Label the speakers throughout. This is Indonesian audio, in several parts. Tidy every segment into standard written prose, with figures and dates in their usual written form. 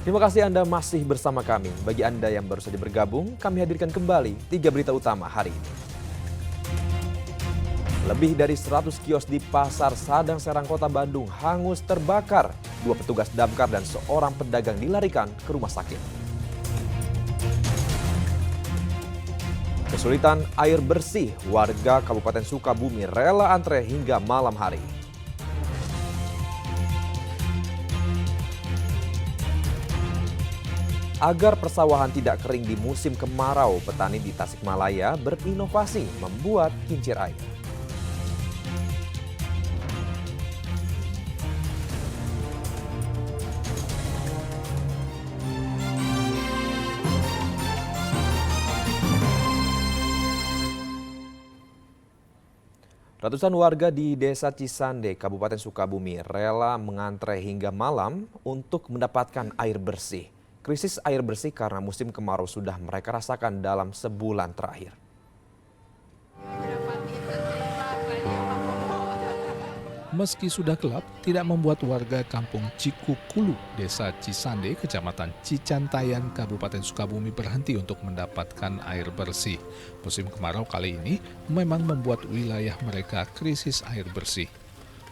Speaker 1: Terima kasih Anda masih bersama kami. Bagi Anda yang baru saja bergabung, kami hadirkan kembali 3 berita utama hari ini. Lebih dari 100 kios di Pasar Sadang Serang Kota Bandung hangus terbakar. 2 petugas damkar dan seorang pedagang dilarikan ke rumah sakit. Kesulitan air bersih, warga Kabupaten Sukabumi rela antre hingga malam hari. Agar persawahan tidak kering di musim kemarau, petani di Tasikmalaya berinovasi membuat kincir air. Ratusan warga di Desa Cisande, Kabupaten Sukabumi rela mengantre hingga malam untuk mendapatkan air bersih. Krisis air bersih karena musim kemarau sudah mereka rasakan dalam sebulan terakhir.
Speaker 2: Meski sudah gelap, tidak membuat warga kampung Cikukulu, Desa Cisande, Kecamatan Cicantayan, Kabupaten Sukabumi berhenti untuk mendapatkan air bersih. Musim kemarau kali ini memang membuat wilayah mereka krisis air bersih.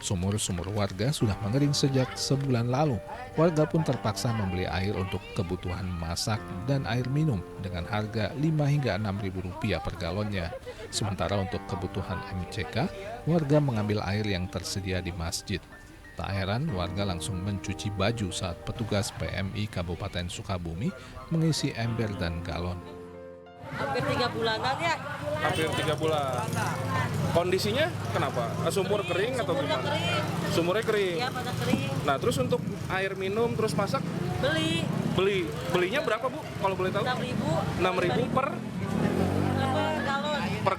Speaker 2: Sumur-sumur warga sudah mengering sejak sebulan lalu. Warga pun terpaksa membeli air untuk kebutuhan masak dan air minum dengan harga 5 hingga 6 ribu rupiah per galonnya. Sementara untuk kebutuhan MCK, warga mengambil air yang tersedia di masjid. Tak heran warga langsung mencuci baju saat petugas PMI Kabupaten Sukabumi mengisi ember dan galon.
Speaker 3: Hampir 3 bulanan ya.
Speaker 4: Hampir 3 bulan. Kondisinya kenapa? Sumur kering atau
Speaker 3: Sumurnya
Speaker 4: gimana?
Speaker 3: kering.
Speaker 4: Sumurnya kering.
Speaker 3: Ya pada kering.
Speaker 4: Nah, terus untuk air minum terus masak belinya berapa, Bu? Kalau boleh tahu?
Speaker 3: 6.000.
Speaker 4: 6.000 per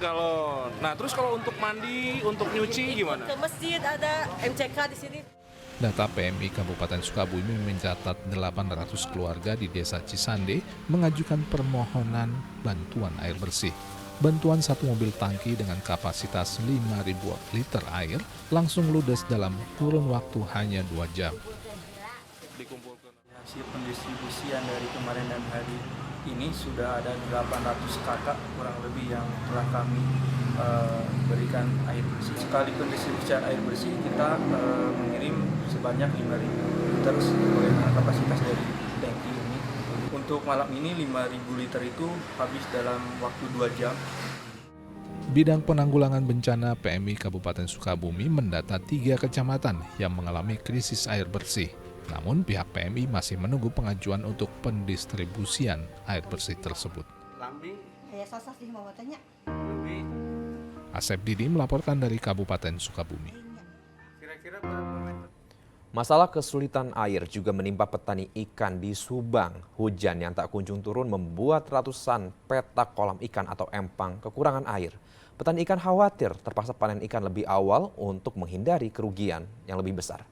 Speaker 3: Galon.
Speaker 4: galon. Nah, terus kalau untuk mandi, untuk nyuci gimana?
Speaker 3: Ke masjid ada MCK di sini.
Speaker 2: Data PMI Kabupaten Sukabumi mencatat 800 keluarga di Desa Cisande mengajukan permohonan bantuan air bersih. Bantuan satu mobil tangki dengan kapasitas 5.000 liter air langsung ludes dalam kurun waktu hanya 2 jam.
Speaker 4: Dikumpulkan.
Speaker 5: Hasil pendistribusian dari kemarin dan hari ini sudah ada 800 kakak kurang lebih yang telah kami berikan air bersih. Sekali pendistribusian air bersih kita mengirim sebanyak 5.000 liter sebagaimana kapasitas dari tangki ini. Untuk malam ini 5.000 liter itu habis dalam waktu 2 jam.
Speaker 2: Bidang penanggulangan bencana PMI Kabupaten Sukabumi mendata 3 kecamatan yang mengalami krisis air bersih. Namun pihak PMI masih menunggu pengajuan untuk pendistribusian air bersih tersebut. Asep Didi melaporkan dari Kabupaten Sukabumi.
Speaker 1: Masalah kesulitan air juga menimpa petani ikan di Subang. Hujan yang tak kunjung turun membuat ratusan petak kolam ikan atau empang kekurangan air. Petani ikan khawatir terpaksa panen ikan lebih awal untuk menghindari kerugian yang lebih besar.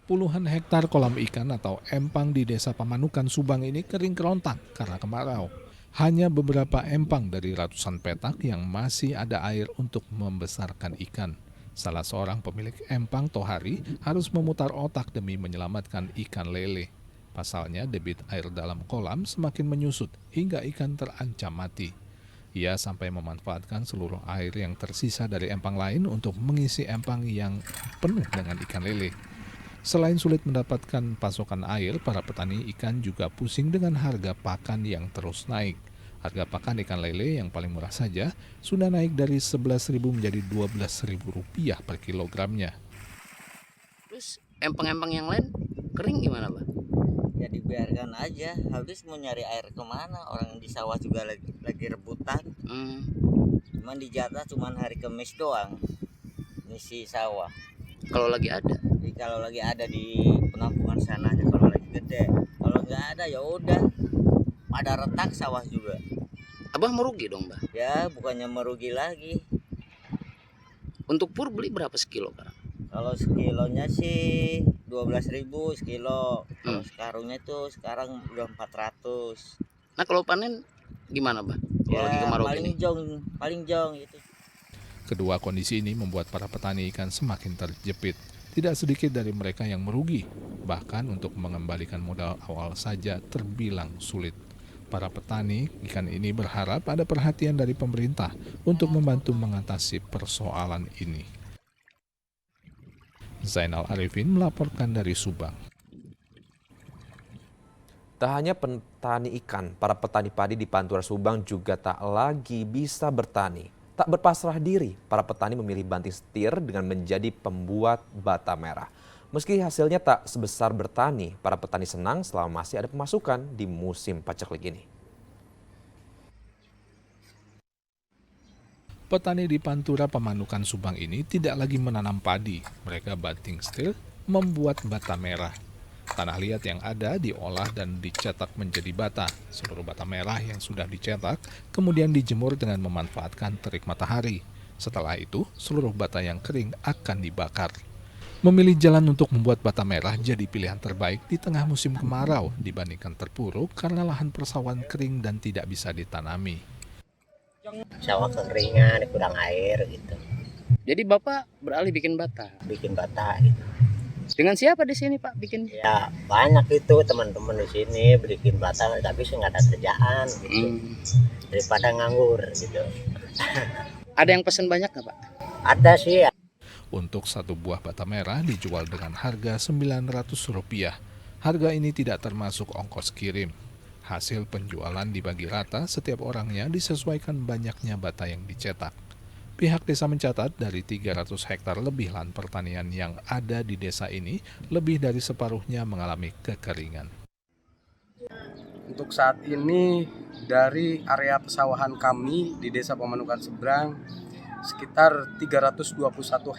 Speaker 2: Puluhan hektar kolam ikan atau empang di Desa Pamanukan, Subang ini kering kerontang karena kemarau. Hanya beberapa empang dari ratusan petak yang masih ada air untuk membesarkan ikan. Salah seorang pemilik empang, Tohari, harus memutar otak demi menyelamatkan ikan lele. Pasalnya debit air dalam kolam semakin menyusut hingga ikan terancam mati. Ia sampai memanfaatkan seluruh air yang tersisa dari empang lain untuk mengisi empang yang penuh dengan ikan lele. Selain sulit mendapatkan pasokan air, para petani ikan juga pusing dengan harga pakan yang terus naik. Harga pakan ikan lele yang paling murah saja sudah naik dari 11.000 menjadi 12.000 rupiah per kilogramnya.
Speaker 6: Terus empang-empang yang lain kering gimana, Pak?
Speaker 7: Ya dibiarkan aja, habis mau nyari air kemana, orang di sawah juga lagi rebutan. Cuman dijatah cuman hari Kamis doang ngisi sawah.
Speaker 6: Kalau lagi ada?
Speaker 7: Jadi kalau lagi ada di penampungan sananya, kalau lagi gede. Kalau nggak ada ya udah, pada retak sawah juga.
Speaker 6: Abah merugi dong, Mbah?
Speaker 7: Ya bukannya merugi lagi.
Speaker 6: Untuk pur beli berapa sekilo, Pak?
Speaker 7: Kalau sekilonya sih 12.000 sekilo. Kalau sekarungnya itu sekarang udah 400.
Speaker 6: Nah kalau panen gimana, Mbah? Kalau lagi kemarau gini?
Speaker 7: Paling jong itu.
Speaker 2: Kedua kondisi ini membuat para petani ikan semakin terjepit. Tidak sedikit dari mereka yang merugi, bahkan untuk mengembalikan modal awal saja terbilang sulit. Para petani ikan ini berharap ada perhatian dari pemerintah untuk membantu mengatasi persoalan ini. Zainal Arifin melaporkan dari Subang.
Speaker 1: Tak hanya petani ikan, para petani padi di Pantura Subang juga tak lagi bisa bertani. Tak berpasrah diri, para petani memilih banting setir dengan menjadi pembuat bata merah. Meski hasilnya tak sebesar bertani, para petani senang selama masih ada pemasukan di musim paceklik ini.
Speaker 2: Petani di Pantura Pamanukan Subang ini tidak lagi menanam padi. Mereka banting setir membuat bata merah. Tanah liat yang ada diolah dan dicetak menjadi bata. Seluruh bata merah yang sudah dicetak kemudian dijemur dengan memanfaatkan terik matahari. Setelah itu, seluruh bata yang kering akan dibakar. Memilih jalan untuk membuat bata merah jadi pilihan terbaik di tengah musim kemarau dibandingkan terpuruk karena lahan persawahan kering dan tidak bisa ditanami.
Speaker 8: Sawah kekeringan, kurang air gitu.
Speaker 6: Jadi Bapak beralih bikin bata.
Speaker 8: Bikin bata gitu.
Speaker 6: Dengan siapa di sini Pak bikin?
Speaker 8: Ya banyak itu teman-teman di sini bikin bata tapi nggak ada kerjaan gitu. Daripada nganggur gitu.
Speaker 6: Ada yang pesen banyak nggak Pak?
Speaker 8: Ada sih ya.
Speaker 2: Untuk satu buah bata merah dijual dengan harga Rp900. Harga ini tidak termasuk ongkos kirim. Hasil penjualan dibagi rata, setiap orangnya disesuaikan banyaknya bata yang dicetak. Pihak desa mencatat dari 300 hektar lebih lahan pertanian yang ada di desa ini, lebih dari separuhnya mengalami kekeringan.
Speaker 9: Untuk saat ini dari area pesawahan kami di Desa Pamanukan Seberang sekitar 321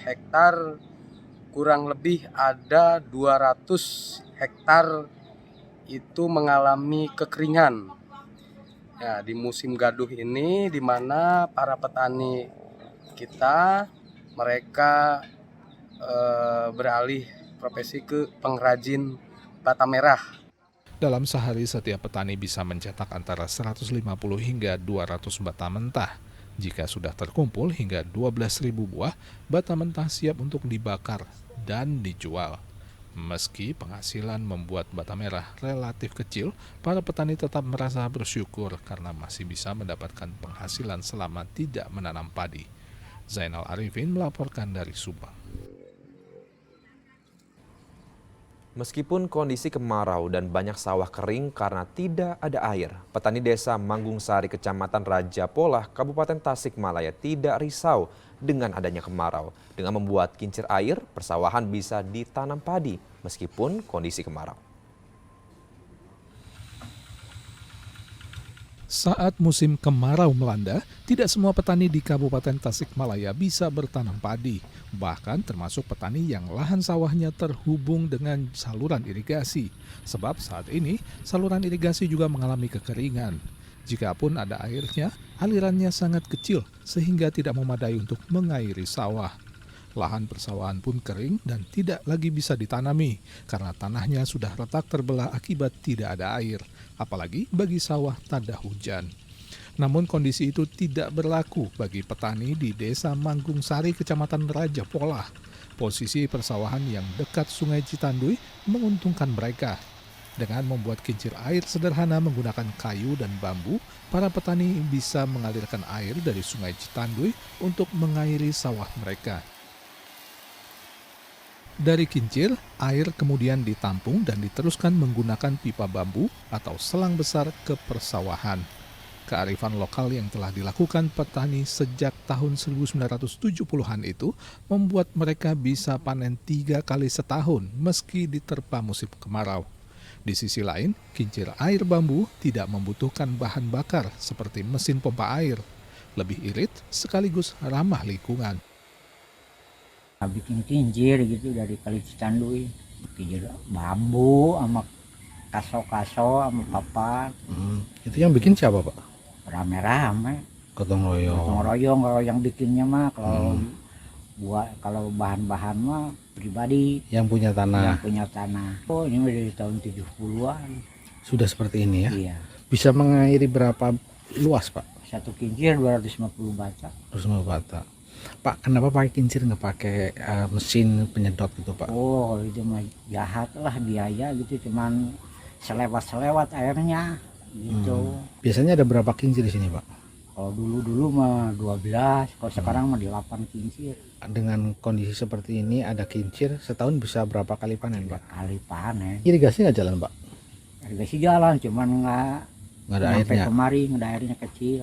Speaker 9: hektar, kurang lebih ada 200 hektar itu mengalami kekeringan. Ya, di musim gaduh ini di mana para petani kita mereka beralih profesi ke pengrajin bata merah.
Speaker 2: Dalam sehari setiap petani bisa mencetak antara 150 hingga 200 bata mentah. Jika sudah terkumpul hingga 12.000 buah, bata mentah siap untuk dibakar dan dijual. Meski penghasilan membuat bata merah relatif kecil, para petani tetap merasa bersyukur karena masih bisa mendapatkan penghasilan selama tidak menanam padi. Zainal Arifin melaporkan dari Subang.
Speaker 1: Meskipun kondisi kemarau dan banyak sawah kering karena tidak ada air, petani desa Manggung Sari, Kecamatan Raja Polah, Kabupaten Tasikmalaya tidak risau dengan adanya kemarau. Dengan membuat kincir air, persawahan bisa ditanam padi meskipun kondisi kemarau.
Speaker 2: Saat musim kemarau melanda, tidak semua petani di Kabupaten Tasikmalaya bisa bertanam padi. Bahkan termasuk petani yang lahan sawahnya terhubung dengan saluran irigasi. Sebab saat ini saluran irigasi juga mengalami kekeringan. Jikapun ada airnya, alirannya sangat kecil sehingga tidak memadai untuk mengairi sawah. Lahan persawahan pun kering dan tidak lagi bisa ditanami karena tanahnya sudah retak terbelah akibat tidak ada air, apalagi bagi sawah tanda hujan. Namun kondisi itu tidak berlaku bagi petani di Desa Manggung Sari, Kecamatan Raja Polah. Posisi persawahan yang dekat Sungai Citanduy menguntungkan mereka. Dengan membuat kincir air sederhana menggunakan kayu dan bambu, para petani bisa mengalirkan air dari Sungai Citanduy untuk mengairi sawah mereka. Dari kincir, air kemudian ditampung dan diteruskan menggunakan pipa bambu atau selang besar ke persawahan. Kearifan lokal yang telah dilakukan petani sejak tahun 1970-an itu membuat mereka bisa panen 3 kali setahun meski diterpa musim kemarau. Di sisi lain, kincir air bambu tidak membutuhkan bahan bakar seperti mesin pompa air. Lebih irit sekaligus ramah lingkungan.
Speaker 10: Bikin kincir gitu dari Kali Citanduy, kincir bambu sama kaso-kaso sama papan.
Speaker 11: Itu yang bikin siapa Pak?
Speaker 10: Rame-rame.
Speaker 11: Gotong royong.
Speaker 10: Gotong royong kalau yang bikinnya mah, kalau bahan-bahan mah pribadi.
Speaker 11: Yang punya tanah.
Speaker 10: Yang punya tanah. Oh ini dari tahun 70-an.
Speaker 11: Sudah seperti ini ya?
Speaker 10: Iya.
Speaker 11: Bisa mengairi berapa luas Pak?
Speaker 10: Satu kincir 250 bata.
Speaker 11: 250 bata. Pak, kenapa pakai kincir nggak pakai mesin penyedot gitu Pak?
Speaker 10: Oh itu mah jahat lah biaya gitu, cuman selewat airnya gitu.
Speaker 11: Biasanya ada berapa kincir di sini Pak?
Speaker 10: Kalau dulu mah 12, kalau sekarang mah 8 kincir.
Speaker 11: Dengan kondisi seperti ini ada kincir, setahun bisa berapa kali panen Pak?
Speaker 10: Kali panen.
Speaker 11: Irigasi nggak jalan Pak?
Speaker 10: Irigasi jalan, cuman nggak
Speaker 11: Nggak ada
Speaker 10: sampai
Speaker 11: airnya?
Speaker 10: kemari, nggak ada airnya kecil.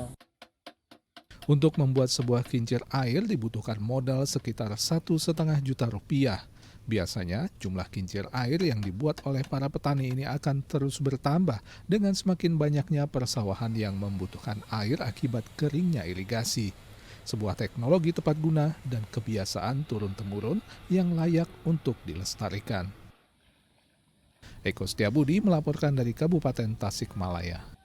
Speaker 2: Untuk membuat sebuah kincir air dibutuhkan modal sekitar 1,5 juta rupiah. Biasanya jumlah kincir air yang dibuat oleh para petani ini akan terus bertambah dengan semakin banyaknya persawahan yang membutuhkan air akibat keringnya irigasi. Sebuah teknologi tepat guna dan kebiasaan turun-temurun yang layak untuk dilestarikan. Eko Setiabudi melaporkan dari Kabupaten Tasikmalaya.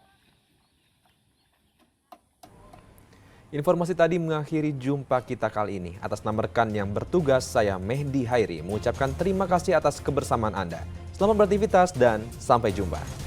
Speaker 1: Informasi tadi mengakhiri jumpa kita kali ini. Atas nama rekan yang bertugas, saya Mehdi Hairi mengucapkan terima kasih atas kebersamaan Anda. Selamat beraktivitas dan sampai jumpa.